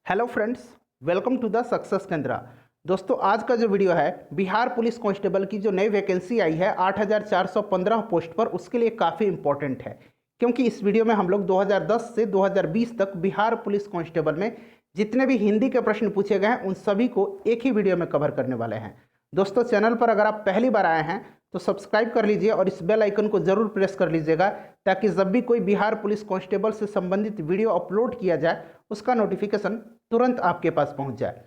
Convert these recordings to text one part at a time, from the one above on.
Hello friends, welcome to the success Kendra. दोस्तों, आज का जो वीडियो है बिहार पुलिस कांस्टेबल की जो नई वैकेंसी आई है 8,415 पोस्ट पर, उसके लिए काफ़ी इंपॉर्टेंट है। क्योंकि इस वीडियो में हम लोग 2010 से 2020 तक बिहार पुलिस कांस्टेबल में जितने भी हिंदी के प्रश्न पूछे गए हैं उन सभी को एक ही वीडियो में कवर करने वाले हैं। दोस्तों, चैनल पर अगर आप पहली बार आए हैं तो सब्सक्राइब कर लीजिए और इस बेल आइकन को जरूर प्रेस कर लीजिएगा, ताकि जब भी कोई बिहार पुलिस कांस्टेबल से संबंधित वीडियो अपलोड किया जाए उसका नोटिफिकेशन तुरंत आपके पास पहुंच जाए।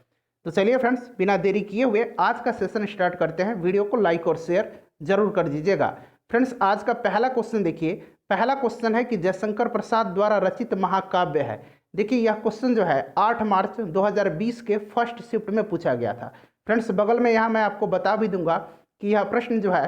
तो चलिए फ्रेंड्स, बिना देरी किए हुए आज का सेशन स्टार्ट करते हैं। वीडियो को लाइक और शेयर जरूर कर दीजिएगा। फ्रेंड्स, आज का पहला क्वेश्चन देखिए। पहला क्वेश्चन है कि जयशंकर प्रसाद द्वारा रचित महाकाव्य है। देखिए, यह क्वेश्चन जो है 8 मार्च 2020 के फर्स्ट शिफ्ट में पूछा गया था। फ्रेंड्स, बगल में यहाँ मैं आपको बता भी दूंगा कि यह प्रश्न जो है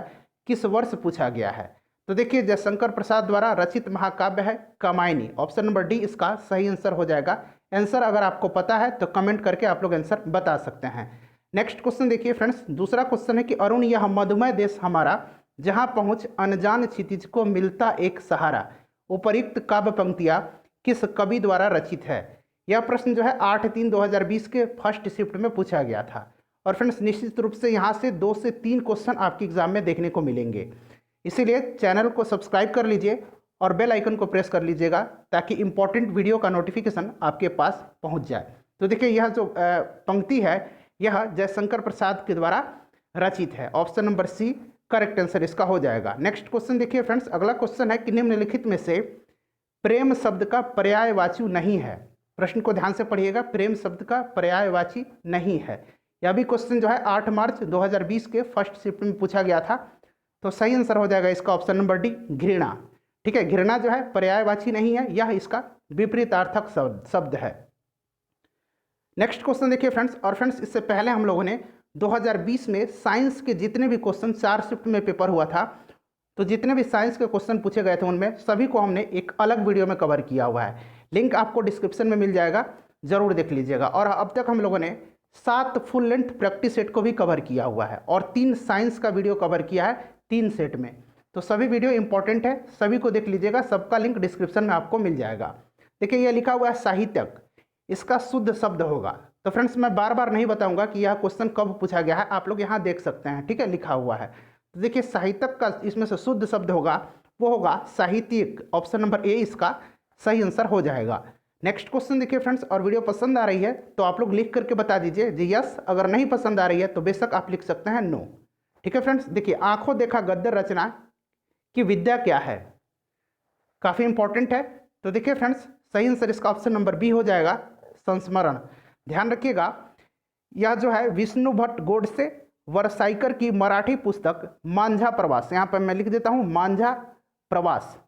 किस वर्ष पूछा गया है। तो देखिए, जयशंकर प्रसाद द्वारा रचित महाकाव्य है कामायनी। ऑप्शन नंबर डी इसका सही आंसर हो जाएगा। आंसर अगर आपको पता है तो कमेंट करके आप लोग आंसर बता सकते हैं। नेक्स्ट क्वेश्चन देखिए फ्रेंड्स, दूसरा क्वेश्चन है कि अरुण यह मधुमय देश हमारा, जहां पहुंच अनजान क्षितिज को मिलता एक सहारा, उपर्युक्त काव्य पंक्तियां किस कवि द्वारा रचित है। यह प्रश्न जो है 8/3/2020 के फर्स्ट शिफ्ट में पूछा गया था। और फ्रेंड्स, निश्चित रूप से यहाँ से 2 से 3 क्वेश्चन आपके एग्जाम में देखने को मिलेंगे, इसीलिए चैनल को सब्सक्राइब कर लीजिए और बेल आइकन को प्रेस कर लीजिएगा, ताकि इंपॉर्टेंट वीडियो का नोटिफिकेशन आपके पास पहुंच जाए। तो देखिए, यह जो पंक्ति है यह जयशंकर प्रसाद के द्वारा रचित है। Option number C correct answer इसका हो जाएगा। नेक्स्ट क्वेश्चन देखिए फ्रेंड्स, अगला क्वेश्चन है कि निम्नलिखित में से प्रेम शब्द का पर्यायवाची नहीं है। प्रश्न को ध्यान से पढ़िएगा, प्रेम शब्द का पर्यायवाची नहीं है। यह भी क्वेश्चन जो है 8 मार्च 2020 के फर्स्ट शिफ्ट में पूछा गया था। तो सही आंसर हो जाएगा इसका ऑप्शन नंबर डी घृणा। ठीक है, घृणा जो है पर्यायवाची नहीं है, यह इसका विपरीतार्थक शब्द है। नेक्स्ट क्वेश्चन देखिए फ्रेंड्स, और फ्रेंड्स इससे पहले हम लोगों ने 2020 में साइंस के जितने भी क्वेश्चन 4 शिफ्ट में पेपर हुआ था, तो जितने भी साइंस के क्वेश्चन पूछे गए थे उनमें सभी को हमने एक अलग वीडियो में कवर किया हुआ है। लिंक आपको डिस्क्रिप्शन में मिल जाएगा, जरूर देख लीजिएगा। और अब तक हम लोगों ने 7 फुल लेंथ प्रैक्टिस सेट को भी कवर किया हुआ है और 3 साइंस का वीडियो कवर किया है 3 सेट में। तो सभी वीडियो इंपॉर्टेंट है, सभी को देख लीजिएगा, सबका लिंक डिस्क्रिप्शन में आपको मिल जाएगा। देखिए, यह लिखा हुआ है साहित्यक, इसका शुद्ध शब्द होगा। तो फ्रेंड्स, मैं बार बार नहीं बताऊंगा कि यह क्वेश्चन कब पूछा गया है, आप लोग यहाँ देख सकते हैं। ठीक है, लिखा हुआ है। तो देखिए, साहित्यक का इसमें से शुद्ध शब्द होगा वो होगा साहित्यिक। ऑप्शन नंबर ए इसका सही आंसर हो जाएगा। नेक्स्ट क्वेश्चन देखिए फ्रेंड्स, और वीडियो पसंद आ रही है तो आप लोग लिख करके बता दीजिए जी यस, अगर नहीं पसंद आ रही है तो बेशक आप लिख सकते हैं नो। ठीक है फ्रेंड्स, देखिए, आंखों देखा गद्य रचना की विद्या क्या है, काफी इंपॉर्टेंट है। तो देखिए फ्रेंड्स, सही आंसर इसका ऑप्शन नंबर बी हो जाएगा, संस्मरण। ध्यान रखिएगा, यह जो है विष्णु भट्ट गोडसे वरसाइकर की मराठी पुस्तक मांझा प्रवास, यहां पर मैं लिख देता हूं मांझा प्रवास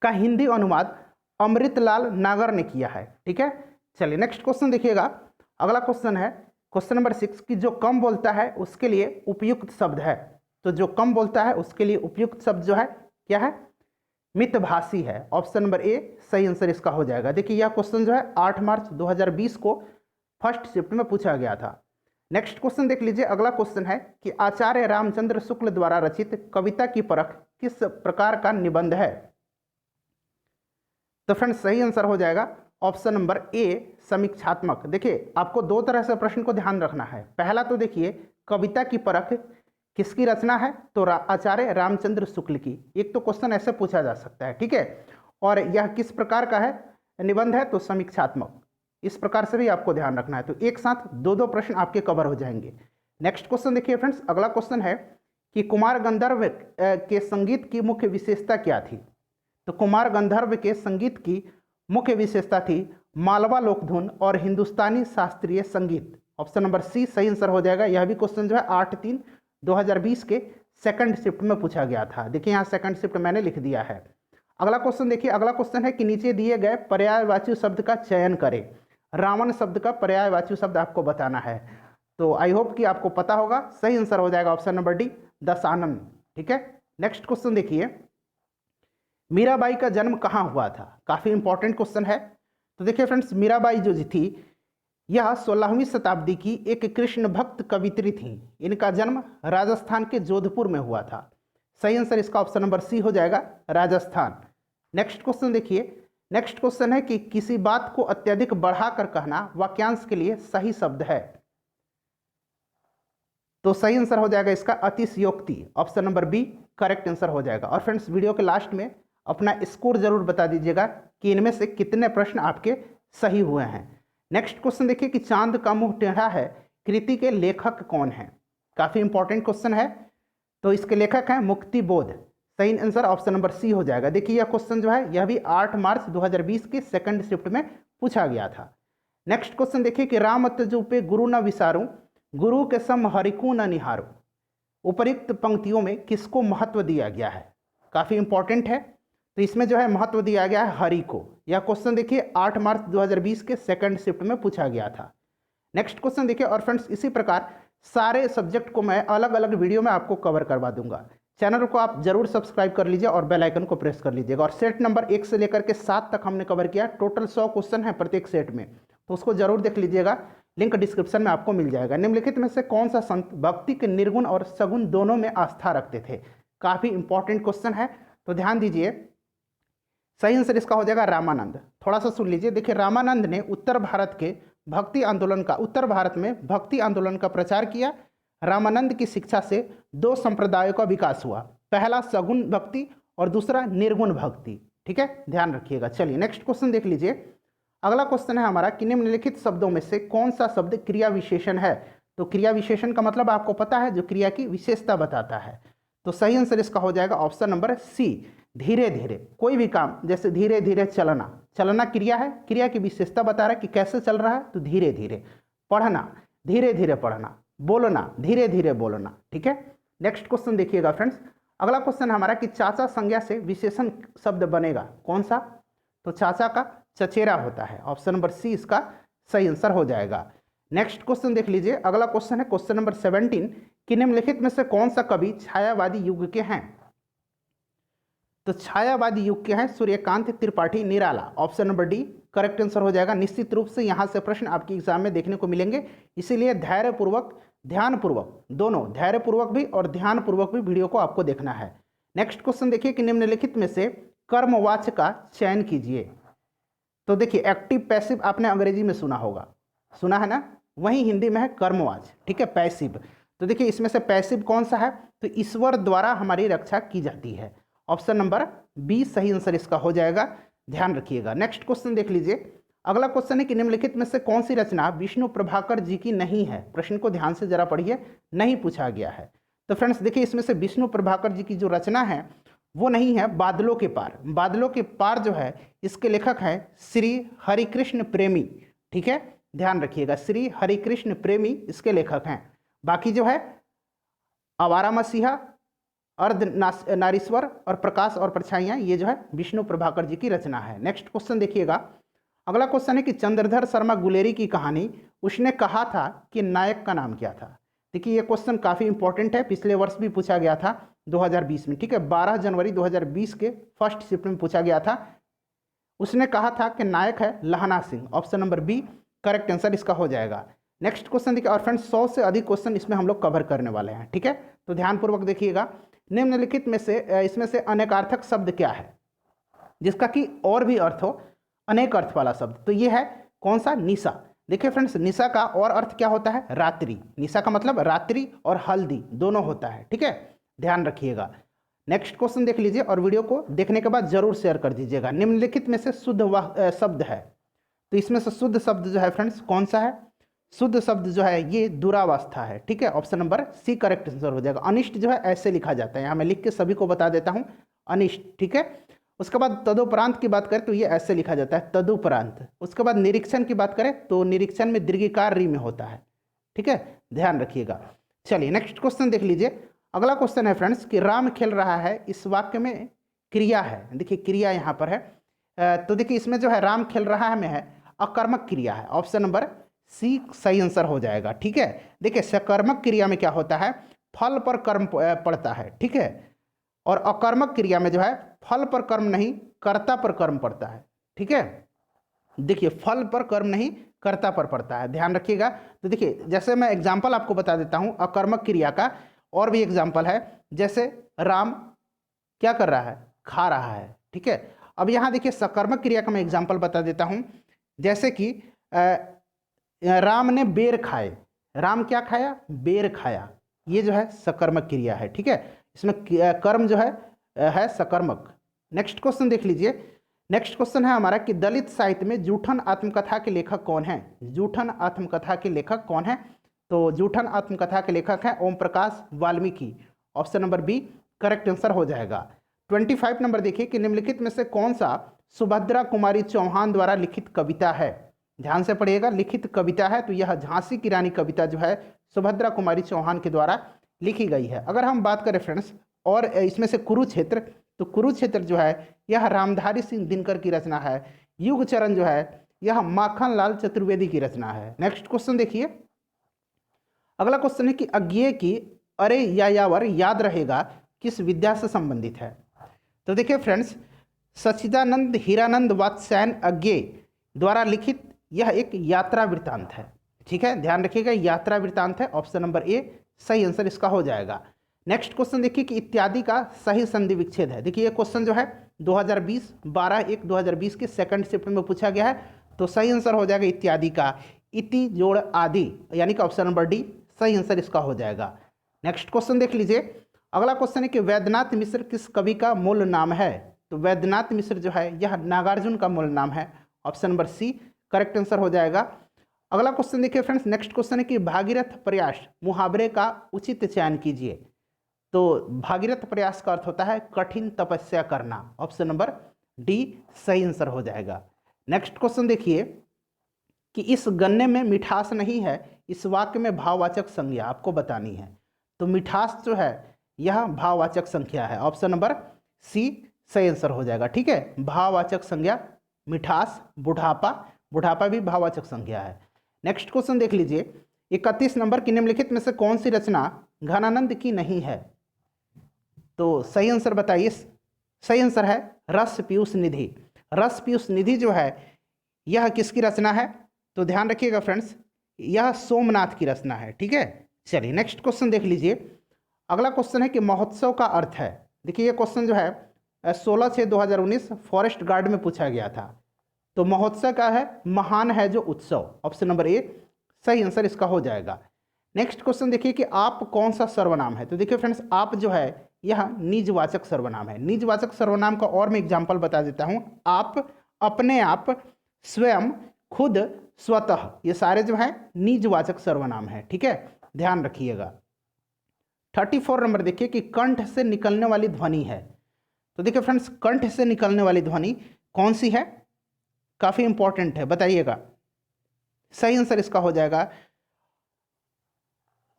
का हिंदी अनुवाद अमृतलाल नागर ने किया है। ठीक है, चलिए नेक्स्ट क्वेश्चन देखिएगा। अगला क्वेश्चन है क्वेश्चन नंबर 6 कि जो कम बोलता है उसके लिए उपयुक्त शब्द है। तो जो कम बोलता है उसके लिए उपयुक्त शब्द जो है क्या है, मितभाषी है। ऑप्शन नंबर ए सही आंसर इसका हो जाएगा। देखिए, यह क्वेश्चन जो है 8 मार्च 2020 को फर्स्ट शिफ्ट में पूछा गया था। नेक्स्ट क्वेश्चन देख लीजिए। अगला क्वेश्चन है कि आचार्य रामचंद्र शुक्ल द्वारा रचित कविता की परख किस प्रकार का निबंध है। तो फ्रेंड्स, सही आंसर हो जाएगा ऑप्शन नंबर ए समीक्षात्मक। देखिए, आपको 2 तरह से प्रश्न को ध्यान रखना है। पहला तो देखिए, कविता की परख किसकी रचना है, तो आचार्य रामचंद्र शुक्ल की। एक तो क्वेश्चन ऐसे पूछा जा सकता है। ठीक है, और यह किस प्रकार का है निबंध है, तो समीक्षात्मक। इस प्रकार से भी आपको ध्यान रखना है। तो एक साथ 2 प्रश्न आपके कवर हो जाएंगे। नेक्स्ट क्वेश्चन देखिए फ्रेंड्स, अगला क्वेश्चन है कि कुमार गंधर्व के संगीत की मुख्य विशेषता क्या थी। तो कुमार गंधर्व के संगीत की मुख्य विशेषता थी मालवा लोकधुन और हिंदुस्तानी शास्त्रीय संगीत। ऑप्शन नंबर सी सही आंसर हो जाएगा। यह भी क्वेश्चन जो है 8/3/2020 के सेकंड शिफ्ट में पूछा गया था। देखिए, यहाँ सेकंड शिफ्ट मैंने लिख दिया है। अगला क्वेश्चन देखिए। अगला क्वेश्चन है कि नीचे दिए गए पर्यायवाची शब्द का चयन करें। रावण शब्द का पर्यायवाची शब्द आपको बताना है। तो आई होप कि आपको पता होगा। सही आंसर हो जाएगा ऑप्शन नंबर डी दशानन। ठीक है, नेक्स्ट क्वेश्चन देखिए, मीराबाई का जन्म कहाँ हुआ था। काफी इंपॉर्टेंट क्वेश्चन है। तो देखिए फ्रेंड्स, मीराबाई जो थी यह 16वीं शताब्दी की एक कृष्ण भक्त कवित्री थी। इनका जन्म राजस्थान के जोधपुर में हुआ था। सही आंसर इसका ऑप्शन नंबर सी हो जाएगा, राजस्थान। नेक्स्ट क्वेश्चन देखिए। नेक्स्ट क्वेश्चन है कि किसी बात को अत्यधिक बढ़ाकर कहना वाक्यांश के लिए सही शब्द है। तो सही आंसर हो जाएगा इसका अतिशयोक्ति, option number B correct answer हो जाएगा। और फ्रेंड्स वीडियो के लास्ट में अपना स्कोर जरूर बता दीजिएगा कि इनमें से कितने प्रश्न आपके सही हुए हैं। नेक्स्ट क्वेश्चन देखिए कि चांद का मुंह टेढ़ा है कृति के लेखक कौन है। काफी इंपॉर्टेंट क्वेश्चन है। तो इसके लेखक हैं मुक्तिबोध, सही आंसर ऑप्शन नंबर सी हो जाएगा। देखिए यह क्वेश्चन जो है यह भी 8 मार्च 2020 के सेकंड शिफ्ट में पूछा गया था। नेक्स्ट क्वेश्चन देखिए कि राम तजु पे गुरु न विसारूं गुरु के सम हरिकु न निहारूं, उपयुक्त पंक्तियों में किसको महत्व दिया गया है। काफी इंपॉर्टेंट है। तो इसमें जो है महत्व दिया गया है हरि को। यह क्वेश्चन देखिए 8 मार्च 2020 के सेकंड शिफ्ट में पूछा गया था। नेक्स्ट क्वेश्चन देखिए। और फ्रेंड्स इसी प्रकार सारे सब्जेक्ट को मैं अलग अलग वीडियो में आपको कवर करवा दूंगा। चैनल को आप जरूर सब्सक्राइब कर लीजिए और बेल आइकन को प्रेस कर लीजिएगा। और सेट नंबर 1 से लेकर के 7 तक हमने कवर किया। टोटल 100 क्वेश्चन है प्रत्येक सेट में, तो उसको जरूर देख लीजिएगा। लिंक डिस्क्रिप्शन में आपको मिल जाएगा। निम्नलिखित में से कौन सा संत भक्ति के निर्गुण और सगुण दोनों में आस्था रखते थे। काफी इंपॉर्टेंट क्वेश्चन है, तो ध्यान दीजिए। सही आंसर इसका हो जाएगा रामानंद। थोड़ा सा सुन लीजिए। देखिए रामानंद ने उत्तर भारत में भक्ति आंदोलन का प्रचार किया। रामानंद की शिक्षा से 2 संप्रदायों का विकास हुआ, पहला सगुण भक्ति और दूसरा निर्गुण भक्ति। ठीक है, ध्यान रखिएगा। चलिए नेक्स्ट क्वेश्चन देख लीजिए। अगला क्वेश्चन है हमारा कि निम्नलिखित शब्दों में से कौन सा शब्द क्रिया विशेषण है। तो क्रिया विशेषण का मतलब आपको पता है, जो क्रिया की विशेषता बताता है। तो सही आंसर इसका हो जाएगा ऑप्शन नंबर सी धीरे धीरे। कोई भी काम जैसे धीरे धीरे चलना, चलना क्रिया है, क्रिया की विशेषता बता रहा है कि कैसे चल रहा है, तो धीरे धीरे। पढ़ना धीरे धीरे पढ़ना, बोलना धीरे धीरे बोलना। ठीक है, नेक्स्ट क्वेश्चन देखिएगा फ्रेंड्स। अगला क्वेश्चन हमारा कि चाचा संज्ञा से विशेषण शब्द बनेगा कौन सा। तो चाचा का चचेरा होता है, ऑप्शन नंबर सी इसका सही आंसर हो जाएगा। नेक्स्ट क्वेश्चन देख लीजिए। अगला क्वेश्चन है क्वेश्चन नंबर 17 कि निम्नलिखित में से कौन सा कवि छायावादी युग के हैं। तो छायावादी युग के हैं Suryakant Tripathi Nirala, option number D correct answer हो जाएगा। निश्चित रूप से यहां से प्रश्न आपके एग्जाम में देखने को मिलेंगे, इसीलिए धैर्यपूर्वक ध्यानपूर्वक, दोनों धैर्यपूर्वक भी और ध्यानपूर्वक भी वीडियो को आपको देखना है। नेक्स्ट क्वेश्चन देखिए कि निम्नलिखित में से कर्मवाच्य का चयन कीजिए। तो देखिए एक्टिव पैसिव आपने अंग्रेजी में सुना होगा, सुना है ना, वही हिंदी में है कर्मवाच्य। ठीक है, पैसिव। तो देखिए इसमें से पैसिव कौन सा है, तो ईश्वर द्वारा हमारी रक्षा की जाती है, ऑप्शन नंबर बी सही आंसर इसका हो जाएगा। ध्यान रखिएगा। नेक्स्ट क्वेश्चन देख लीजिए। अगला क्वेश्चन है कि निम्नलिखित में से कौन सी रचना विष्णु प्रभाकर जी की नहीं है। प्रश्न को ध्यान से जरा पढ़िए, नहीं पूछा गया है। तो फ्रेंड्स देखिए इसमें से विष्णु प्रभाकर जी की जो रचना है वो नहीं है बादलों के पार। बादलों के पार जो है इसके लेखक हैं श्री हरिकृष्ण प्रेमी। ठीक है, ध्यान रखिएगा, श्री हरिकृष्ण प्रेमी इसके लेखक हैं। बाकी जो है आवारा मसीहा, अर्ध नारीश्वर और प्रकाश और परछाइयाँ, ये जो है विष्णु प्रभाकर जी की रचना है। नेक्स्ट क्वेश्चन देखिएगा। अगला क्वेश्चन है कि चंद्रधर शर्मा गुलेरी की कहानी उसने कहा था कि नायक का नाम क्या था। देखिए ये क्वेश्चन काफ़ी इंपॉर्टेंट है, पिछले वर्ष भी पूछा गया था 2020 में। ठीक है, 12 जनवरी 2020 के फर्स्ट शिफ्ट में पूछा गया था। उसने कहा था कि नायक है Lahna Singh, option number B correct answer इसका हो जाएगा। नेक्स्ट क्वेश्चन देखिए। और फ्रेंड्स 100 से अधिक क्वेश्चन इसमें हम लोग कवर करने वाले हैं। ठीक है, तो ध्यानपूर्वक देखिएगा। निम्नलिखित में से इसमें से अनेकार्थक शब्द क्या है जिसका कि और भी अर्थ हो, अनेक अर्थ वाला शब्द। तो ये है कौन सा, निशा। देखिए फ्रेंड्स निशा का और अर्थ क्या होता है, रात्रि। निशा का मतलब रात्रि और हल्दी दोनों होता है। ठीक है, ध्यान रखिएगा। नेक्स्ट क्वेश्चन देख लीजिए और वीडियो को देखने के बाद जरूर शेयर कर दीजिएगा। निम्नलिखित में से शुद्ध शब्द है, तो इसमें से शुद्ध शब्द जो है फ्रेंड्स कौन सा है। शुद्ध शब्द जो है ये दुरावस्था है। ठीक है, option number C correct answer हो जाएगा। अनिष्ट जो है ऐसे लिखा जाता है, यहाँ मैं लिख के सभी को बता देता हूँ, अनिष्ट। ठीक है, उसके बाद तदुपरांत की बात करें तो ये ऐसे लिखा जाता है, तदुपरांत। उसके बाद निरीक्षण की बात करें तो निरीक्षण में दीर्घिकार री में होता है। ठीक है, ध्यान रखिएगा। चलिए नेक्स्ट क्वेश्चन देख लीजिए। अगला क्वेश्चन है फ्रेंड्स कि राम खेल रहा है, इस वाक्य में क्रिया है। देखिए क्रिया यहाँ पर है, तो देखिए इसमें जो है राम खेल रहा है में है अकर्मक क्रिया है, ऑप्शन नंबर सी सही आंसर हो जाएगा। ठीक है, देखिए सकर्मक क्रिया में क्या होता है, फल पर कर्म पड़ता है। ठीक है, और अकर्मक क्रिया में जो है फल पर कर्म नहीं कर्ता पर कर्म पड़ता है। ठीक है, देखिए फल पर कर्म नहीं कर्ता पर पड़ता है, ध्यान रखिएगा। तो देखिए जैसे मैं एग्जाम्पल आपको बता देता हूँ अकर्मक क्रिया का, और भी एग्जाम्पल है। जैसे राम क्या कर रहा है, खा रहा है। ठीक है, अब यहाँ देखिए सकर्मक क्रिया का मैं एग्जाम्पल बता देता हूँ। जैसे कि राम ने बेर खाए, राम क्या खाया? बेर खाया। ये जो है सकर्मक क्रिया है, ठीक है। इसमें कर्म जो है सकर्मक। नेक्स्ट क्वेश्चन देख लीजिए। नेक्स्ट क्वेश्चन है हमारा कि दलित साहित्य में जूठन आत्मकथा के लेखक कौन है? जूठन आत्मकथा के लेखक कौन है? तो जूठन आत्मकथा के लेखक है Om Prakash Valmiki. Option number B correct answer हो जाएगा। 25 नंबर देखिए कि निम्नलिखित में से कौन सा सुभद्रा कुमारी चौहान द्वारा लिखित कविता है? ध्यान से पढ़िएगा, लिखित कविता है तो यह झांसी की रानी कविता जो है सुभद्रा कुमारी चौहान के द्वारा लिखी गई है। अगर हम बात करें फ्रेंड्स और इसमें से कुरुक्षेत्र, तो कुरुक्षेत्र जो है यह रामधारी सिंह दिनकर की रचना है। युगचरण जो है यह माखनलाल चतुर्वेदी की रचना है। नेक्स्ट क्वेश्चन देखिए। अगला क्वेश्चन है कि अज्ञेय की अरे या यावर याद रहेगा किस विद्या से संबंधित है? तो देखिए फ्रेंड्स, सच्चिदानंद हीरानंद वात्स्यायन अज्ञेय द्वारा लिखित यह एक यात्रा वृत्तांत है, ठीक है, ध्यान रखिएगा यात्रा वृत्तांत है। ऑप्शन नंबर ए सही आंसर इसका हो जाएगा। नेक्स्ट क्वेश्चन देखिए कि इत्यादि का सही संधि विच्छेद है। देखिए ये क्वेश्चन जो है 2020 12/1/2020 के सेकंड शिफ्ट में पूछा गया है, तो सही आंसर हो जाएगा इत्यादि का इति जोड़ आदि, यानी कि ऑप्शन नंबर डी सही आंसर इसका हो जाएगा। नेक्स्ट क्वेश्चन देख लीजिए। अगला क्वेश्चन है कि वैद्यनाथ मिश्र किस कवि का मूल नाम है? तो वैद्यनाथ मिश्र जो है यह नागार्जुन का मूल नाम है। Option number C correct answer हो जाएगा। अगला क्वेश्चन देखिए फ्रेंड्स। नेक्स्ट क्वेश्चन है कि भागीरथ प्रयास मुहावरे का उचित चयन कीजिए। तो भागीरथ प्रयास का अर्थ होता है कठिन तपस्या करना। ऑप्शन नंबर डी सही आंसर हो जाएगा। नेक्स्ट क्वेश्चन देखिए कि इस गन्ने में मिठास नहीं है, इस वाक्य में भाववाचक संज्ञा आपको बतानी है। तो मिठास जो है यह भाववाचक संख्या है। ऑप्शन नंबर सी सही आंसर हो जाएगा, ठीक है। भाववाचक संज्ञा मिठास, बुढ़ापा, बुढ़ापा भी भाववाचक संज्ञा है। नेक्स्ट क्वेश्चन देख लीजिए। 31 नंबर की निम्नलिखित में से कौन सी रचना घनानंद की नहीं है? तो सही आंसर बताइए। सही आंसर है रस पीयूष निधि। रस पीयूष निधि जो है यह किसकी रचना है? तो ध्यान रखिएगा फ्रेंड्स, यह सोमनाथ की रचना है, ठीक है। चलिए नेक्स्ट क्वेश्चन देख लीजिए। अगला क्वेश्चन है कि महोत्सव का अर्थ है। देखिए ये क्वेश्चन जो है 16/6/2019 फॉरेस्ट गार्ड में पूछा गया था। तो महोत्सव का है महान है जो उत्सव। ऑप्शन नंबर ए सही आंसर इसका हो जाएगा। नेक्स्ट क्वेश्चन देखिए कि आप कौन सा सर्वनाम है? तो देखिए फ्रेंड्स, आप जो है यह निजवाचक सर्वनाम है। निजवाचक सर्वनाम का और मैं एग्जाम्पल बता देता हूँ। आप, अपने आप, स्वयं, खुद, स्वतः, ये सारे जो है निजवाचक सर्वनाम है, ठीक है, ध्यान रखिएगा। 34 नंबर देखिए कि कंठ से निकलने वाली ध्वनि है। तो देखिए फ्रेंड्स, कंठ से निकलने वाली ध्वनि कौन सी है? काफी इंपॉर्टेंट है, बताइएगा। सही आंसर इसका हो जाएगा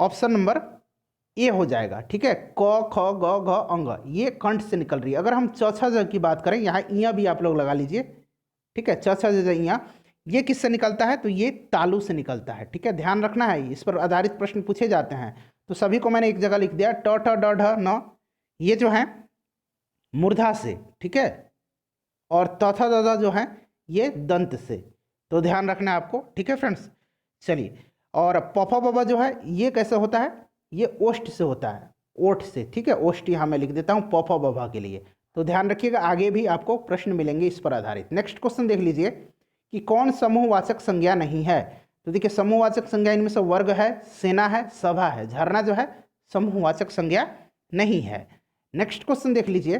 ऑप्शन नंबर ए हो जाएगा, ठीक है। क ख ग घ अंग ये कंठ से निकल रही है। अगर हम चौथा ज की बात करें, यहाँ इया भी आप लोग लगा लीजिए, ठीक है। चौथा ज इया ये किससे निकलता है? तो ये तालु से निकलता है, ठीक है, ध्यान रखना है। इस पर आधारित प्रश्न पूछे जाते हैं, तो सभी को मैंने एक जगह लिख दिया। ट ठ ड ढ न ये जो है मूर्धा से, ठीक है, और तथा दादा जो है ये दंत से, तो ध्यान रखना है आपको, ठीक है फ्रेंड्स। चलिए, और पफा बबा जो है ये कैसे होता है? ये ओष्ठ से होता है, ओठ से, ठीक है। ओष्ठ यहाँ मैं लिख देता हूँ पफा बबा के लिए, तो ध्यान रखिएगा, आगे भी आपको प्रश्न मिलेंगे इस पर आधारित। नेक्स्ट क्वेश्चन देख लीजिए कि कौन समूहवाचक संज्ञा नहीं है? तो देखिए समूहवाचक संज्ञा इनमें से वर्ग है, सेना है, सभा है। झरना जो है समूहवाचक संज्ञा नहीं है। नेक्स्ट क्वेश्चन देख लीजिए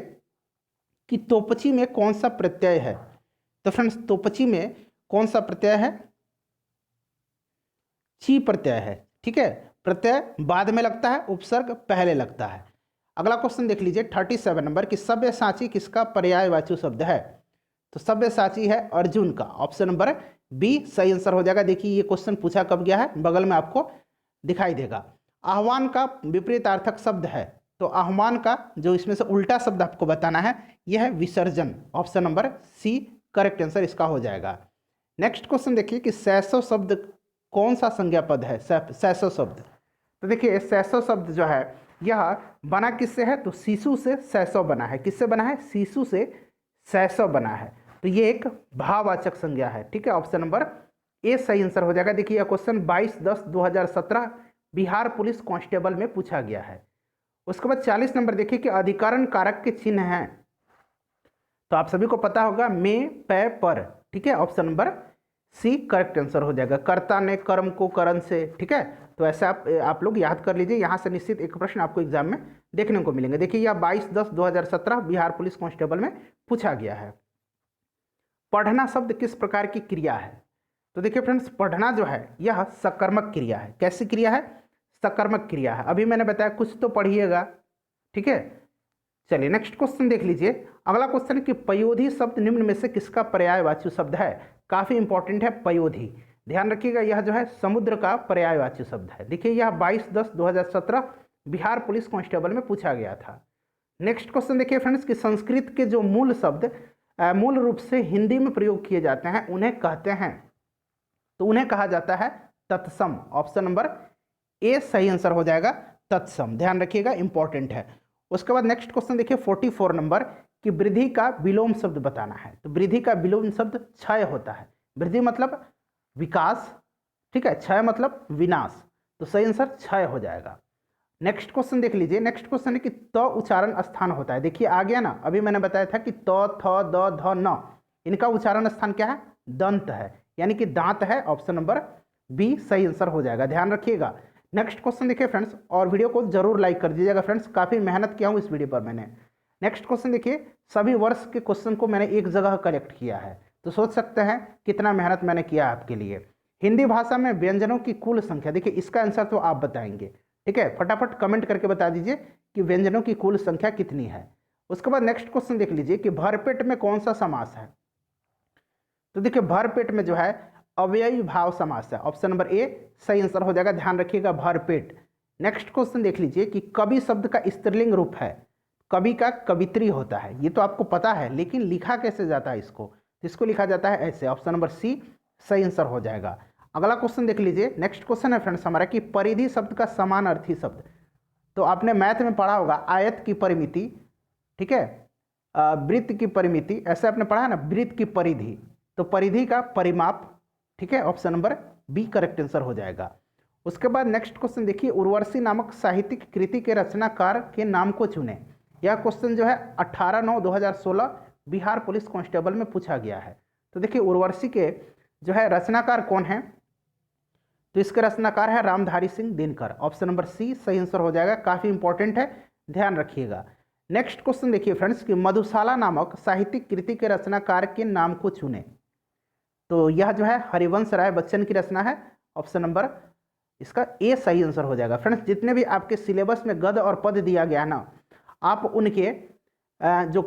कि तोपची में कौन सा प्रत्यय है? तो फ्रेंड्स, तोपची में कौन सा प्रत्यय है? ची प्रत्यय है, ठीक है। प्रत्यय बाद में लगता है, उपसर्ग पहले लगता है। अगला क्वेश्चन देख लीजिए 37 नंबर कि सब्यसाची किसका पर्यायवाची शब्द है? तो सब्यसाची है अर्जुन का। ऑप्शन नंबर बी सही आंसर हो जाएगा। देखिए ये क्वेश्चन पूछा कब गया है, बगल में आपको दिखाई देगा। आह्वान का विपरीतार्थक शब्द है, तो आह्वान का जो इसमें से उल्टा शब्द आपको बताना है यह है विसर्जन। Option number C correct answer इसका हो जाएगा। नेक्स्ट क्वेश्चन देखिए कि सैसव शब्द कौन सा संज्ञा पद है? सैसव शब्द, तो देखिए सैसव शब्द जो है यह बना किससे है? तो शिशु से सैसव बना है। किससे बना है? शिशु से सैसव बना है, तो ये एक भाववाचक संज्ञा है, ठीक है। ऑप्शन नंबर ए सही आंसर हो जाएगा। देखिए यह क्वेश्चन 22/10/2017 बिहार पुलिस कांस्टेबल में पूछा गया है। उसके बाद 40 नंबर देखिए कि अधिकरण कारक के चिन्ह हैं। तो आप सभी को पता होगा में, पे, पर, ठीक है। Option number C correct answer हो जाएगा। कर्ता ने कर्म को करण से, ठीक है। तो ऐसे आप लोग याद कर लीजिए, यहाँ से निश्चित एक प्रश्न आपको एग्जाम में देखने को मिलेंगे। देखिए यह 22/10/2017 बिहार पुलिस कांस्टेबल में पूछा गया है। पढ़ना शब्द किस प्रकार की क्रिया है? तो देखिए फ्रेंड्स, पढ़ना जो है यह सकर्मक क्रिया है। कैसी क्रिया है? सकर्मक क्रिया है। अभी मैंने बताया कुछ तो पढ़िएगा, ठीक है। चलिए नेक्स्ट क्वेश्चन देख लीजिए। अगला क्वेश्चन कि पयोधी शब्द निम्न में से किसका पर्यायवाची शब्द है? काफी इंपॉर्टेंट है पयोधी, ध्यान रखिएगा। यह जो है समुद्र का पर्यायवाची शब्द है। देखिए यह 22/10/2017 बिहार पुलिस कांस्टेबल में पूछा गया था। नेक्स्ट क्वेश्चन देखिए फ्रेंड्स कि संस्कृत के जो मूल शब्द मूल रूप से हिंदी में प्रयोग किए जाते हैं उन्हें कहते हैं, तो उन्हें कहा जाता है तत्सम। ऑप्शन नंबर ए सही आंसर हो जाएगा, तत्सम, ध्यान रखिएगा, इंपॉर्टेंट है। उसके बाद नेक्स्ट क्वेश्चन देखिए 44 नंबर कि वृद्धि का विलोम शब्द बताना है। तो वृद्धि का विलोम शब्द क्षय होता है। वृद्धि मतलब विकास, ठीक है, क्षय मतलब विनाश, तो सही आंसर क्षय हो जाएगा। नेक्स्ट क्वेश्चन देख लीजिए। नेक्स्ट क्वेश्चन है कि त उच्चारण स्थान होता है। देखिए आ गया ना, अभी मैंने बताया था कि त, थ, द, ध, न, इनका उच्चारण स्थान क्या है? दंत है, यानी कि दांत है। ऑप्शन नंबर बी सही आंसर हो जाएगा, ध्यान रखिएगा। नेक्स्ट क्वेश्चन देखिए फ्रेंड्स, और वीडियो को जरूर लाइक कर दीजिएगा फ्रेंड्स, काफ़ी मेहनत किया हूँ इस वीडियो पर मैंने। नेक्स्ट क्वेश्चन देखिए, सभी वर्ष के क्वेश्चन को मैंने एक जगह कलेक्ट किया है, तो सोच सकते हैं कितना मेहनत मैंने किया आपके लिए। हिंदी भाषा में व्यंजनों की कुल संख्या, देखिए इसका आंसर तो आप बताएंगे, ठीक है। फटाफट कमेंट करके बता दीजिए कि व्यंजनों की कुल संख्या कितनी है। उसके बाद नेक्स्ट क्वेश्चन देख लीजिए कि भरपेट में कौन सा समास है? तो देखिए भरपेट में जो है अव्ययी भाव समास है। ऑप्शन नंबर ए सही आंसर हो जाएगा, ध्यान रखिएगा, भरपेट। नेक्स्ट क्वेश्चन देख लीजिए कि कवि शब्द का स्त्रीलिंग रूप है। कवि का कवित्री होता है, ये तो आपको पता है, लेकिन लिखा कैसे जाता है इसको? तो इसको लिखा जाता है ऐसे। ऑप्शन नंबर सी सही आंसर हो जाएगा। अगला क्वेश्चन देख लीजिए। नेक्स्ट क्वेश्चन है फ्रेंड्स हमारा कि परिधि शब्द का समानार्थी शब्द। तो आपने मैथ में पढ़ा होगा आयत की परिमिति, ठीक है, वृत्त की परिमिति, ऐसे आपने पढ़ा है ना, वृत्त की परिधि, तो परिधि का परिमाप, ठीक है। Option number B correct answer हो जाएगा। उसके बाद नेक्स्ट क्वेश्चन देखिए, उर्वशी नामक साहित्यिक कृति के रचनाकार के नाम को चुने। यह क्वेश्चन जो है 18/9/2016 बिहार पुलिस कांस्टेबल में पूछा गया है। तो देखिए उर्वशी के जो है रचनाकार कौन है? तो इसके रचनाकार है Ramdhari Singh Dinkar. Option number C सही आंसर हो जाएगा, काफी इंपॉर्टेंट है, ध्यान रखिएगा। नेक्स्ट क्वेश्चन देखिए फ्रेंड्स कि मधुशाला नामक साहित्यिक कृति के रचनाकार के नाम को चुने। तो यह जो है हरिवंश राय बच्चन की रचना है। ऑप्शन नंबर इसका ए सही आंसर हो जाएगा। फ्रेंड्स जितने भी आपके सिलेबस में गद्य और पद्य दिया गया ना, आप उनके जो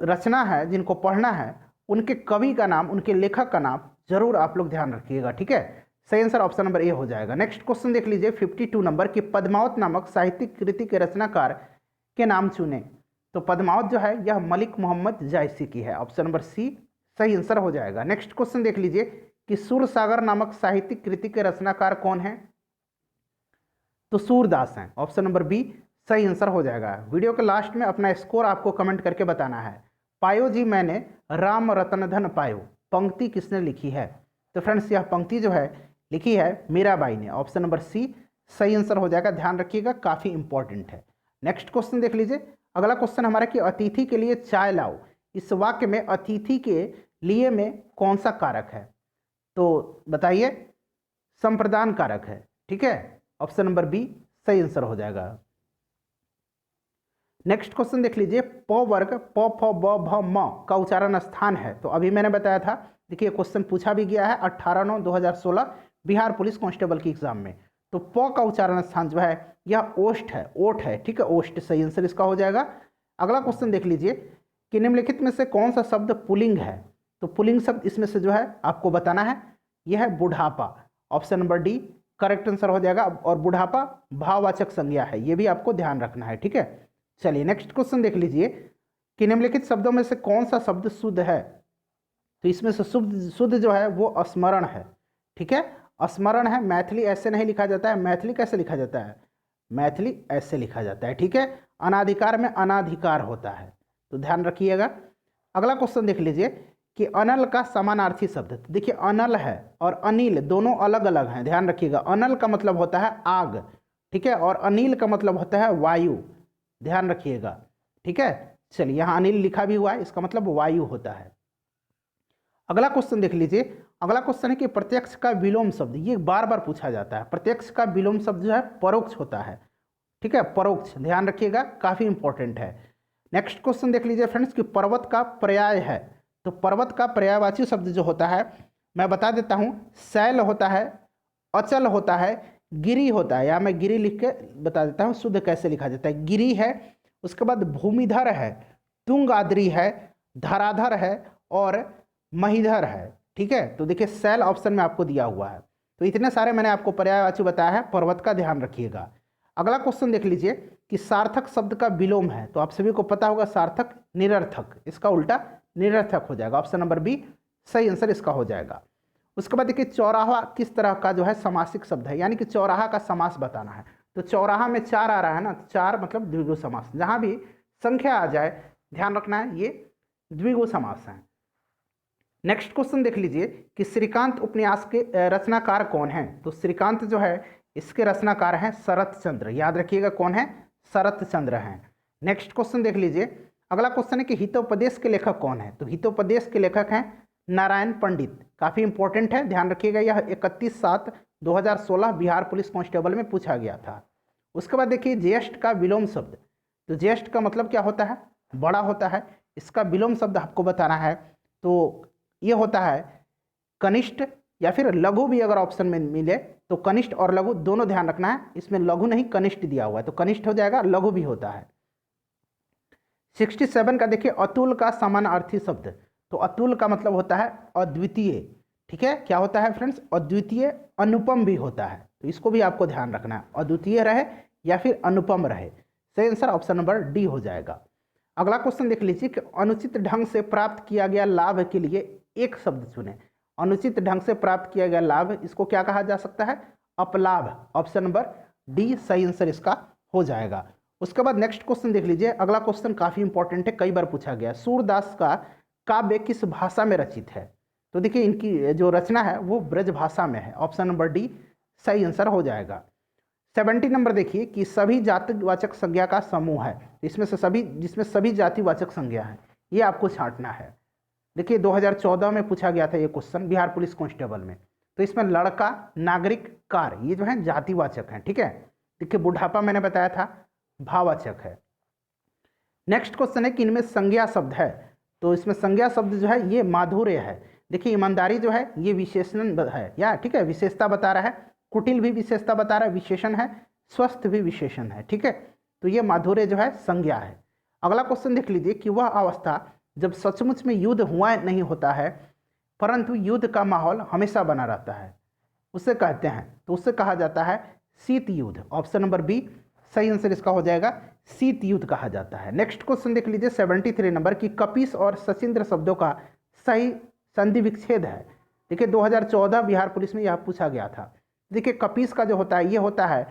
रचना है जिनको पढ़ना है, उनके कवि का नाम, उनके लेखक का नाम जरूर आप लोग ध्यान रखिएगा, ठीक है। सही आंसर ऑप्शन नंबर ए हो जाएगा। नेक्स्ट क्वेश्चन देख लीजिए 52 नंबर कि पद्मावत नामक साहित्यिक कृति के रचनाकार के नाम चुने। तो पद्मावत जो है यह मलिक मोहम्मद जायसी की है। ऑप्शन नंबर सी सही आंसर हो जाएगा। नेक्स्ट क्वेश्चन देख लीजिए कि सूरसागर नामक साहित्यिक कृति के रचनाकार कौन है? तो सूरदास हैं। ऑप्शन नंबर बी सही आंसर हो जाएगा। वीडियो के लास्ट में अपना स्कोर आपको कमेंट करके बताना है। पायो जी मैंने राम रतन धन पायो, पंक्ति किसने लिखी है? तो फ्रेंड्स यह पंक्ति जो है लिखी है मीराबाई ने। ऑप्शन नंबर सी सही आंसर हो जाएगा, ध्यान रखिएगा, काफ़ी इंपॉर्टेंट है। नेक्स्ट क्वेश्चन देख लीजिए। अगला क्वेश्चन हमारा कि अतिथि के लिए चाय लाओ, इस वाक्य में अतिथि के लिए में कौन सा कारक है? तो बताइए, संप्रदान कारक है, ठीक है। ऑप्शन नंबर बी सही आंसर हो जाएगा। नेक्स्ट क्वेश्चन देख लीजिए, प वर्ग प फ ब भ म का उच्चारण स्थान है। तो अभी मैंने बताया था, देखिए क्वेश्चन पूछा भी गया है 18/9/2016 बिहार पुलिस कांस्टेबल की एग्जाम में। तो प का उच्चारण स्थान जो है यह ओष्ठ है, ओठ है, ठीक है, ओष्ठ सही आंसर इसका हो जाएगा। अगला क्वेश्चन देख लीजिए कि निम्नलिखित में से कौन सा शब्द पुल्लिंग है? तो पुल्लिंग शब्द इसमें से जो है आपको बताना है, यह है बुढ़ापा। Option number D correct answer हो जाएगा। और बुढ़ापा भाववाचक संज्ञा है, ये भी आपको ध्यान रखना है, ठीक है। चलिए नेक्स्ट क्वेश्चन देख लीजिए कि निम्नलिखित शब्दों में से कौन सा शब्द शुद्ध है? तो इसमें से शुद्ध जो है वो स्मरण है, ठीक है, स्मरण है। मैथिली ऐसे नहीं लिखा जाता है, मैथिली कैसे लिखा जाता है? मैथिली ऐसे लिखा जाता है, ठीक है। अनाधिकार में अनाधिकार होता है, तो ध्यान रखिएगा। अगला क्वेश्चन देख लीजिए कि अनल का समानार्थी शब्द। तो देखिए अनल है और अनिल दोनों अलग अलग हैं, ध्यान रखिएगा। अनल का मतलब होता है आग, ठीक है, और अनिल का मतलब होता है वायु, ध्यान रखिएगा, ठीक है। चलिए यहाँ अनिल लिखा भी हुआ है, इसका मतलब वायु होता है। अगला क्वेश्चन देख लीजिए। अगला क्वेश्चन है कि प्रत्यक्ष का विलोम शब्द, ये बार बार पूछा जाता है। प्रत्यक्ष का विलोम शब्द जो है परोक्ष होता है, ठीक है, परोक्ष, ध्यान रखिएगा, काफी इंपॉर्टेंट है। नेक्स्ट क्वेश्चन देख लीजिए फ्रेंड्स कि पर्वत का पर्याय है। तो पर्वत का पर्यायवाची शब्द जो होता है मैं बता देता हूँ, शैल होता है, अचल होता है, गिरी होता है। या मैं गिरी लिख के बता देता हूँ शुद्ध कैसे लिखा जाता है। गिरी है, उसके बाद भूमिधर है, तुंगाद्री है, धराधर है और महीधर है, ठीक है। तो देखिए शैल ऑप्शन में आपको दिया हुआ है। तो इतने सारे मैंने आपको पर्यायवाची बताया है, पर्वत का ध्यान रखिएगा। अगला क्वेश्चन देख लीजिए कि सार्थक शब्द का विलोम है। तो आप सभी को पता होगा सार्थक निरर्थक, इसका उल्टा निरर्थक हो जाएगा। ऑप्शन नंबर बी सही आंसर इसका हो जाएगा। उसके बाद देखिए चौराहा किस तरह का जो है समासिक शब्द है, यानी कि चौराहा का समास बताना है। तो चौराहा में चार आ रहा है ना, तो चार मतलब द्विगु समास, जहां भी संख्या आ जाए ध्यान रखना है ये द्विगु समास है। नेक्स्ट क्वेश्चन देख लीजिए कि श्रीकांत उपन्यास के रचनाकार कौन है। तो श्रीकांत जो है इसके रचनाकार हैं शरत चंद्र, याद रखिएगा कौन है, शरत चंद्र हैं। नेक्स्ट क्वेश्चन देख लीजिए। अगला क्वेश्चन है कि हितोपदेश के लेखक कौन है। तो हितोपदेश के लेखक हैं नारायण पंडित, काफी इंपॉर्टेंट है, ध्यान रखिएगा। यह 31/7/2016 बिहार पुलिस कांस्टेबल में पूछा गया था। उसके बाद देखिए ज्येष्ठ का विलोम शब्द। तो ज्येष्ठ का मतलब क्या होता है, बड़ा होता है। इसका विलोम शब्द आपको बताना है, तो ये होता है कनिष्ठ या फिर लघु भी अगर ऑप्शन में मिले तो कनिष्ठ और लघु दोनों ध्यान रखना है। इसमें लघु नहीं कनिष्ठ दिया हुआ है, तो कनिष्ठ हो जाएगा, लघु भी होता है। 67 का देखिए अतुल का समानार्थी शब्द। तो अतुल का मतलब होता है अद्वितीय, ठीक है, क्या होता है फ्रेंड्स, अद्वितीय, अनुपम भी होता है। तो इसको भी आपको ध्यान रखना है, अद्वितीय रहे या फिर अनुपम रहे। सही आंसर ऑप्शन नंबर डी हो जाएगा। अगला क्वेश्चन देख लीजिए कि अनुचित ढंग से प्राप्त किया गया लाभ के लिए एक शब्द चुने। अनुचित ढंग से प्राप्त किया गया लाभ, इसको क्या कहा जा सकता है, अपलाभ। ऑप्शन नंबर डी सही आंसर इसका हो जाएगा। उसके बाद नेक्स्ट क्वेश्चन देख लीजिए। अगला क्वेश्चन काफी इंपॉर्टेंट है, कई बार पूछा गया। सूरदास का काव्य किस भाषा में रचित है। तो देखिए इनकी जो रचना है वो ब्रज भाषा में है। ऑप्शन नंबर डी सही आंसर हो जाएगा। 70 नंबर देखिए कि सभी जातिवाचक संज्ञा का समूह है। इसमें से सभी, जिसमें सभी जातिवाचक संज्ञा है, ये आपको छांटना है। देखिए 2014 में पूछा गया था ये क्वेश्चन बिहार पुलिस कांस्टेबल में। तो इसमें लड़का, नागरिक, कार, ये जो है जातिवाचक हैं, ठीक है। देखिए बुढ़ापा मैंने बताया था भाववाचक है। नेक्स्ट क्वेश्चन है कि इनमें संज्ञा शब्द है। तो इसमें संज्ञा शब्द जो है ये माधुर्य है। देखिए ईमानदारी जो है ये विशेषण है, या ठीक है, विशेषता बता रहा है। कुटिल भी विशेषता बता रहा है, विशेषण है। स्वस्थ भी विशेषण है, ठीक है। तो ये माधुर्य जो है संज्ञा है। अगला क्वेश्चन देख लीजिए कि वह अवस्था जब सचमुच में युद्ध हुआ नहीं होता है परंतु युद्ध का माहौल हमेशा बना रहता है, उसे कहते हैं, तो उससे कहा जाता है शीत युद्ध। ऑप्शन नंबर बी सही आंसर इसका हो जाएगा, शीत युद्ध कहा जाता है। नेक्स्ट क्वेश्चन देख लीजिए 73 नंबर की कपीस और सचिंद्र शब्दों का सही संधि विच्छेद है। देखिए 2014 बिहार पुलिस में यह पूछा गया था। देखिए कपीस का जो होता है ये होता है,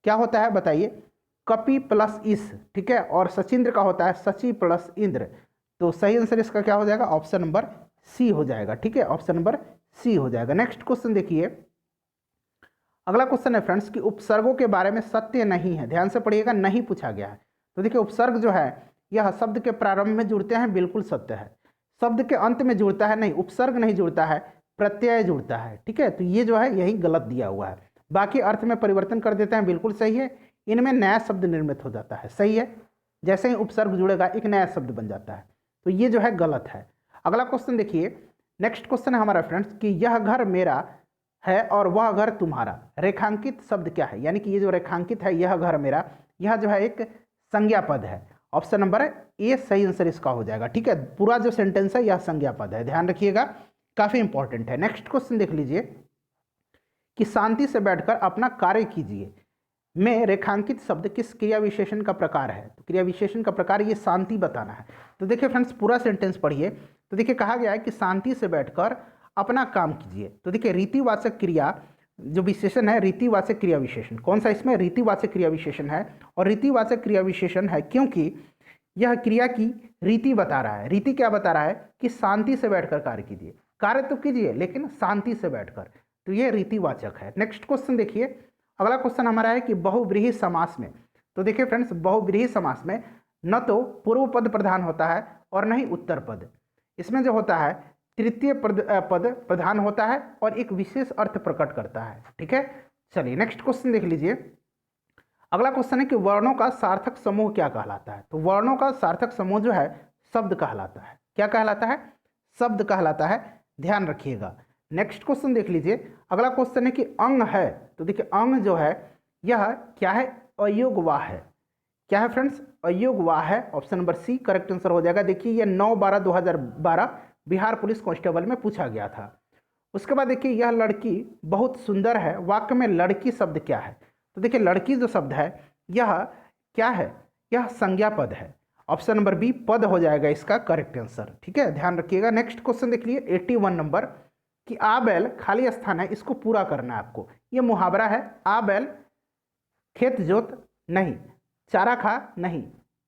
क्या होता है बताइए, कपि प्लस इस, ठीक है, और सचिंद्र का होता है सची प्लस इंद्र। तो सही आंसर इसका क्या हो जाएगा, ऑप्शन नंबर सी हो जाएगा, ठीक है, ऑप्शन नंबर सी हो जाएगा। नेक्स्ट क्वेश्चन देखिए। अगला क्वेश्चन है फ्रेंड्स कि उपसर्गों के बारे में सत्य नहीं है, ध्यान से पढ़िएगा, नहीं पूछा गया है। तो देखिए उपसर्ग जो है यह शब्द के प्रारंभ में जुड़ते हैं, बिल्कुल सत्य है। शब्द के अंत में जुड़ता है नहीं, उपसर्ग नहीं जुड़ता है, प्रत्यय जुड़ता है, ठीक है। तो ये जो है यही गलत दिया हुआ है। बाकी अर्थ में परिवर्तन कर देते हैं, बिल्कुल सही है। इनमें नया शब्द निर्मित हो जाता है, सही है। जैसे ही उपसर्ग जुड़ेगा एक नया शब्द बन जाता है, तो ये जो है गलत है। अगला क्वेश्चन देखिए। नेक्स्ट क्वेश्चन है हमारा फ्रेंड्स कि यह घर मेरा है और वह घर तुम्हारा। रेखांकित शब्द क्या है, यानी कि ये जो रेखांकित है यह घर मेरा, यह जो है एक संज्ञा पद है। ऑप्शन नंबर ए सही आंसर इसका हो जाएगा, ठीक है। पूरा जो सेंटेंस है यह संज्ञा पद है, ध्यान रखिएगा, काफी इंपॉर्टेंट है। नेक्स्ट क्वेश्चन देख लीजिए कि शांति से बैठकर अपना कार्य कीजिए में रेखांकित शब्द किस क्रिया विशेषण का प्रकार है। तो क्रिया विशेषण का प्रकार ये शांति बताना है। तो देखिए फ्रेंड्स पूरा सेंटेंस पढ़िए। तो देखिए कहा गया है कि शांति से बैठकर अपना काम कीजिए। तो देखिए रीतिवाचक क्रिया जो विशेषण है, रीतिवाचक क्रिया विशेषण कौन सा, इसमें रीतिवाचक क्रिया विशेषण है। और रीतिवाचक क्रिया विशेषण है क्योंकि यह क्रिया की रीति बता रहा है। रीति क्या बता रहा है कि शांति से बैठकर कार्य कीजिए, कार्य तो कीजिए लेकिन शांति से बैठकर, तो ये रीतिवाचक है। नेक्स्ट क्वेश्चन देखिए। अगला क्वेश्चन हमारा है कि बहुव्रीहि समास में। तो देखिए फ्रेंड्स बहुव्रीहि समास में न तो पूर्व पद प्रधान होता है और न ही उत्तर पद। इसमें जो होता है तृतीय पद प्रधान होता है और एक विशेष अर्थ प्रकट करता है। ठीक है, चलिए नेक्स्ट क्वेश्चन देख लीजिए। अगला क्वेश्चन है कि वर्णों का सार्थक समूह क्या कहलाता है। तो वर्णों का सार्थक समूह जो है शब्द कहलाता है। क्या कहलाता है? शब्द कहलाता है, ध्यान रखिएगा। नेक्स्ट क्वेश्चन देख लीजिए। अगला क्वेश्चन है कि अंग है। तो देखिए अंग जो है यह क्या है? अयोगवाह है। क्या है फ्रेंड्स? अयोगवाह है। Option number C correct answer हो जाएगा। देखिए यह 9/12/2012 बिहार पुलिस कांस्टेबल में पूछा गया था। उसके बाद देखिए यह लड़की बहुत सुंदर है। वाक्य में लड़की शब्द क्या है? तो देखिए लड़की जो शब्द है यह क्या है? यह संज्ञा पद है। ऑप्शन नंबर बी पद हो जाएगा इसका करेक्ट आंसर। ठीक है, ध्यान रखिएगा। नेक्स्ट क्वेश्चन देख लिए 81 नंबर कि आ बैल खाली स्थान है, इसको पूरा करना है आपको। यह मुहावरा है। आ बैल खेत जोत नहीं, चारा खा नहीं,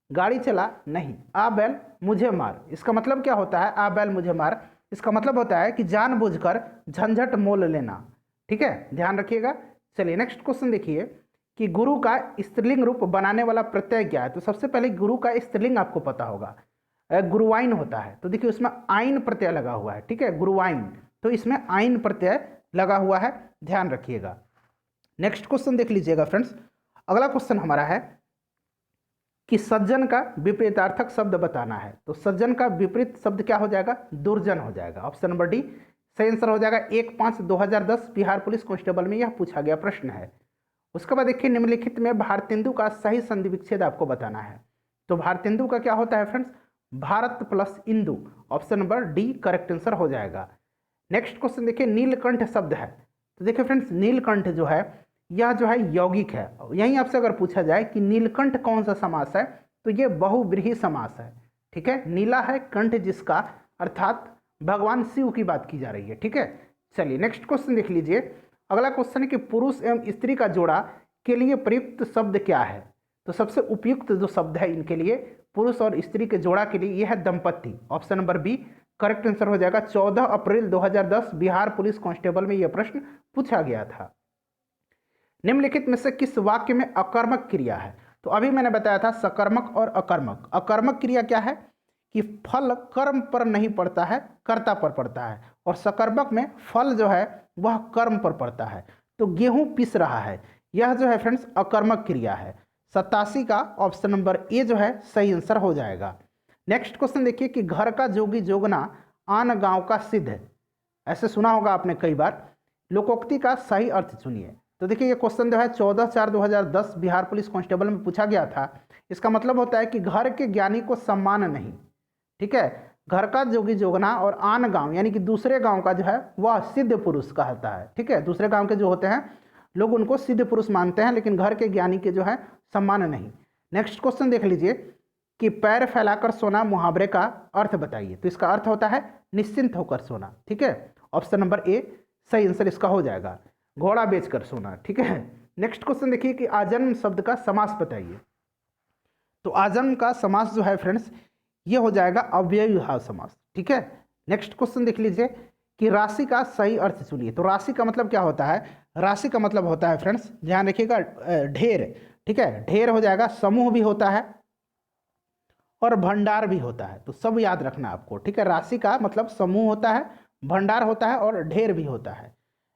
गाड़ी चला नहीं, आ बैल मुझे मार। इसका मतलब क्या होता है? आ बैल मुझे मार, इसका मतलब होता है कि जानबूझकर झंझट मोल लेना। ठीक है, ध्यान रखिएगा। चलिए नेक्स्ट क्वेश्चन देखिए कि गुरु का स्त्रीलिंग रूप बनाने वाला प्रत्यय क्या है। तो सबसे पहले गुरु का स्त्रीलिंग आपको पता होगा, गुरुवाइन होता है। तो देखिए उसमें आइन प्रत्यय लगा हुआ है। ठीक है, गुरुवाइन, तो इसमें आइन प्रत्यय लगा हुआ है, ध्यान रखिएगा। नेक्स्ट क्वेश्चन देख लीजिएगा फ्रेंड्स। अगला क्वेश्चन हमारा है कि सज्जन का विपरीतार्थक शब्द बताना है। तो सज्जन का विपरीत शब्द क्या हो जाएगा? दुर्जन हो जाएगा। ऑप्शन नंबर डी सही आंसर हो जाएगा। 1/5/2010 बिहार पुलिस कांस्टेबल में यह पूछा गया प्रश्न है। उसके बाद देखिए निम्नलिखित में भारतेंदु का सही संधि विच्छेद आपको बताना है। तो भारतेंदु का क्या होता है friends? Bharat plus Indu. Option number D correct answer हो जाएगा। नेक्स्ट क्वेश्चन देखिए नीलकंठ शब्द है। तो देखिए फ्रेंड्स नीलकंठ जो है यह जो है यौगिक है। यहीं आपसे अगर पूछा जाए कि नीलकंठ कौन सा समास है, तो ये बहुव्रीहि समास है। ठीक है, नीला है कंठ जिसका, अर्थात भगवान शिव की बात की जा रही है। ठीक है, चलिए नेक्स्ट क्वेश्चन देख लीजिए। अगला क्वेश्चन है कि पुरुष एवं स्त्री का जोड़ा के लिए प्रयुक्त शब्द क्या है। तो सबसे उपयुक्त जो शब्द है इनके लिए, पुरुष और स्त्री के जोड़ा के लिए, यह है दंपत्ति। Option number B correct answer हो जाएगा। 14 अप्रैल 2010 बिहार पुलिस कांस्टेबल में यह प्रश्न पूछा गया था। निम्नलिखित में से किस वाक्य में अकर्मक क्रिया है। तो अभी मैंने बताया था सकर्मक और अकर्मक। अकर्मक क्रिया क्या है कि फल कर्म पर नहीं पड़ता है, कर्ता पर पड़ता है, और सकर्मक में फल जो है वह कर्म पर पड़ता है। तो गेहूं पिस रहा है, यह जो है फ्रेंड्स अकर्मक क्रिया है। 87 का ऑप्शन नंबर ए जो है सही आंसर हो जाएगा। नेक्स्ट क्वेश्चन देखिए कि घर का जोगी जोगना आन गांव का सिद्ध। ऐसे सुना होगा आपने कई बार। लोकोक्ति का सही अर्थ चुनिए। तो देखिए ये क्वेश्चन जो है 14/4/2010 बिहार पुलिस कांस्टेबल में पूछा गया था। इसका मतलब होता है कि घर के ज्ञानी को सम्मान नहीं। ठीक है, घर का जोगी जोगना और आन गांव यानी कि दूसरे गांव का जो है वह सिद्ध पुरुष कहता है। ठीक है, दूसरे गांव के जो होते हैं लोग उनको सिद्ध पुरुष मानते हैं, लेकिन घर के ज्ञानी के जो है सम्मान नहीं। नेक्स्ट क्वेश्चन देख लीजिए कि पैर फैलाकर सोना मुहावरे का अर्थ बताइए। तो इसका अर्थ होता है निश्चिंत होकर सोना। ठीक है, ऑप्शन नंबर ए सही आंसर इसका हो जाएगा, घोड़ा बेचकर सोना। ठीक है, नेक्स्ट क्वेश्चन देखिए कि आजन्म शब्द का समास बताइए। तो आजन्म का समास जो है फ्रेंड्स ये हो जाएगा अव्ययभाव समास। ठीक है, नेक्स्ट क्वेश्चन देख लीजिए कि राशि का सही अर्थ चुनिए। तो राशि का मतलब क्या होता है? राशि का मतलब होता है फ्रेंड्स, ध्यान रखिएगा, ढेर। ठीक है, ढेर हो जाएगा, समूह भी होता है और भंडार भी होता है। तो सब याद रखना आपको। ठीक है, राशि का मतलब समूह होता है, भंडार होता है और ढेर भी होता है।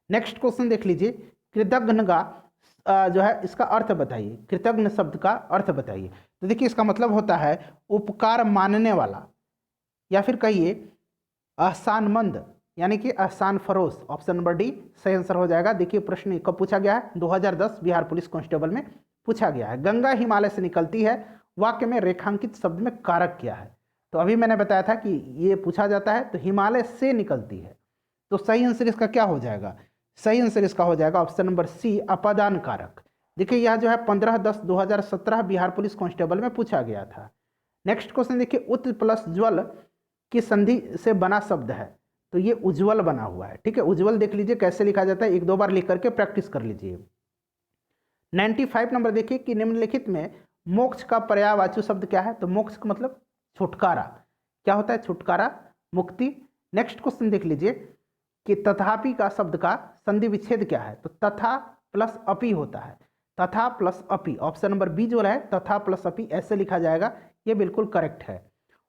नेक्स्ट क्वेश्चन देख लीजिए कृतज्ञ का जो है इसका अर्थ बताइए। कृतज्ञ शब्द का अर्थ बताइए। तो देखिए इसका मतलब होता है उपकार मानने वाला, या फिर कहिए एहसानमंद यानी कि एहसान फरोश। ऑप्शन नंबर डी सही आंसर हो जाएगा। देखिए प्रश्न कब पूछा गया है? 2010 बिहार पुलिस कांस्टेबल में पूछा गया है। गंगा हिमालय से निकलती है, वाक्य में रेखांकित शब्द में कारक क्या है? तो अभी मैंने बताया था कि ये पूछा जाता है तो हिमालय से निकलती है। तो सही आंसर इसका क्या हो जाएगा? सही आंसर इसका हो जाएगा ऑप्शन नंबर सी अपादान कारक। देखिए यह जो है 15/10/2017 बिहार पुलिस कांस्टेबल में पूछा गया था। नेक्स्ट क्वेश्चन देखिए उत प्लस ज्वल की संधि से बना शब्द है। तो ये उज्ज्वल बना हुआ है। ठीक है, उज्ज्वल देख लीजिए कैसे लिखा जाता है, 1-2 बार लिख करके प्रैक्टिस कर लीजिए। 95 नंबर देखिए कि निम्नलिखित में मोक्ष का पर्यायवाची शब्द क्या है। तो मोक्ष का मतलब छुटकारा। क्या होता है? छुटकारा, मुक्ति। नेक्स्ट क्वेश्चन देख लीजिए कि तथापि का शब्द का संधि विच्छेद क्या है। तो तथा प्लस अपि होता है, तथा प्लस अपि। ऑप्शन नंबर बी जो है तथा प्लस अपि ऐसे लिखा जाएगा ये बिल्कुल करेक्ट है।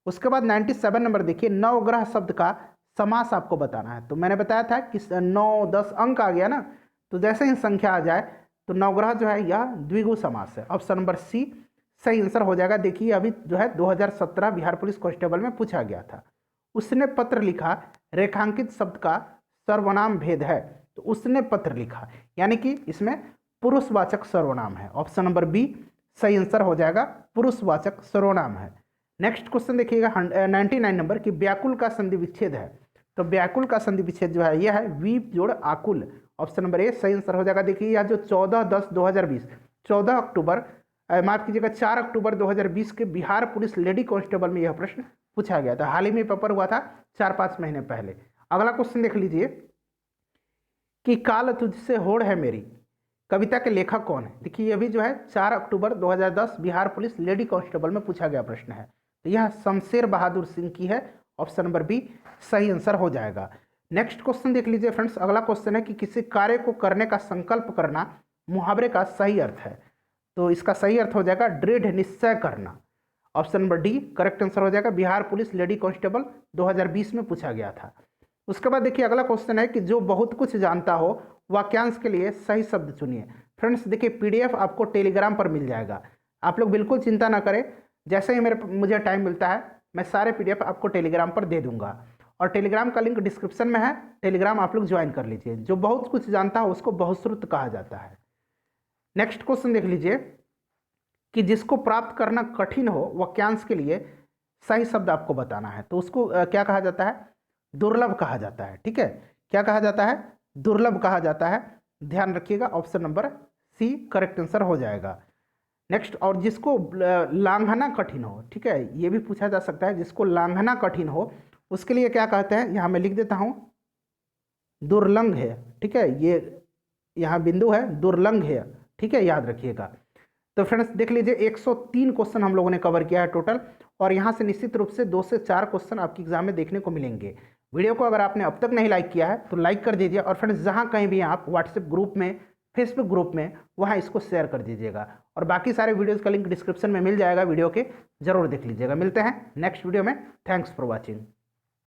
उसके बाद 97 नंबर देखिए, नवग्रह शब्द का समास आपको बताना है। तो मैंने बताया था कि 9 10 अंक आ गया ना, तो जैसे ही संख्या आ जाए तो नवग्रह जो है यह द्विगु समास है। ऑप्शन नंबर सी सही आंसर हो जाएगा। देखिए अभी जो है 2017 बिहार पुलिस कांस्टेबल में पूछा गया था। उसने पत्र लिखा, रेखांकित शब्द का सर्वनाम भेद है। तो उसने पत्र लिखा यानी कि इसमें पुरुषवाचक सर्वनाम है। ऑप्शन नंबर बी सही आंसर हो जाएगा, पुरुषवाचक सर्वनाम है। नेक्स्ट क्वेश्चन देखिएगा 99 नंबर की व्याकुल का संधि विच्छेद है। तो व्याकुल का संधि विच्छेद जो है यह है वीप जोड़ आकुल। ऑप्शन नंबर ए सही आंसर हो जाएगा। देखिए यह जो 14/10/2020 14 अक्टूबर माफ कीजिएगा 4 अक्टूबर 2020 के बिहार पुलिस लेडी कांस्टेबल में यह प्रश्न पूछा गया था। हाल ही में पेपर हुआ था 4-5 महीने पहले। अगला क्वेश्चन देख लीजिए कि काल तुझसे होड़ है मेरी कविता के लेखक कौन है। देखिए ये भी जो है 4 अक्टूबर 2010 बिहार पुलिस लेडी कांस्टेबल में पूछा गया प्रश्न है। तो यह शमशेर बहादुर सिंह की है। ऑप्शन नंबर बी सही आंसर हो जाएगा। नेक्स्ट क्वेश्चन देख लीजिए फ्रेंड्स। अगला क्वेश्चन है कि किसी कार्य को करने का संकल्प करना मुहावरे का सही अर्थ है। तो इसका सही अर्थ हो जाएगा दृढ़ निश्चय करना। Option number D correct answer हो जाएगा। बिहार पुलिस लेडी कांस्टेबल 2020 में पूछा गया था। उसके बाद देखिए अगला क्वेश्चन है कि जो बहुत कुछ जानता हो वाक्यांश के लिए सही शब्द चुनिए। फ्रेंड्स देखिए पीडीएफ आपको टेलीग्राम पर मिल जाएगा। आप लोग बिल्कुल चिंता ना करें, जैसे ही मुझे टाइम मिलता है मैं सारे पीडीएफ आपको टेलीग्राम पर दे दूंगा। और टेलीग्राम का लिंक डिस्क्रिप्शन में है, टेलीग्राम आप लोग ज्वाइन कर लीजिए। जो बहुत कुछ जानता हो उसको बहुश्रुत कहा जाता है। नेक्स्ट क्वेश्चन देख लीजिए कि जिसको प्राप्त करना कठिन हो वाक्यांश के लिए सही शब्द आपको बताना है। तो उसको क्या कहा जाता है, दुर्लभ कहा जाता है। ठीक है, क्या कहा जाता है, दुर्लभ कहा जाता है। ध्यान रखिएगा, option number C correct answer हो जाएगा। नेक्स्ट, और जिसको लांघना कठिन हो, ठीक है, ये भी पूछा जा सकता है, जिसको लांघना कठिन हो उसके लिए क्या कहते हैं, यहाँ मैं लिख देता हूँ दुर्लंघ है। ठीक है, ये यहाँ बिंदु है, दुर्लंघ है। ठीक है, याद रखिएगा। तो फ्रेंड्स देख लीजिए 103 क्वेश्चन हम लोगों ने कवर किया है टोटल, और यहाँ से निश्चित रूप से 2 से 4 क्वेश्चन आपके एग्जाम में देखने को मिलेंगे। वीडियो को अगर आपने अब तक नहीं लाइक किया है तो लाइक कर दीजिए, और फ्रेंड्स जहाँ कहीं भी आप व्हाट्सएप ग्रुप में, फेसबुक ग्रुप में, वहाँ इसको शेयर कर दीजिएगा। और बाकी सारे वीडियोज़ का लिंक डिस्क्रिप्शन में मिल जाएगा, वीडियो के जरूर देख लीजिएगा। मिलते हैं नेक्स्ट वीडियो में। Thanks for watching.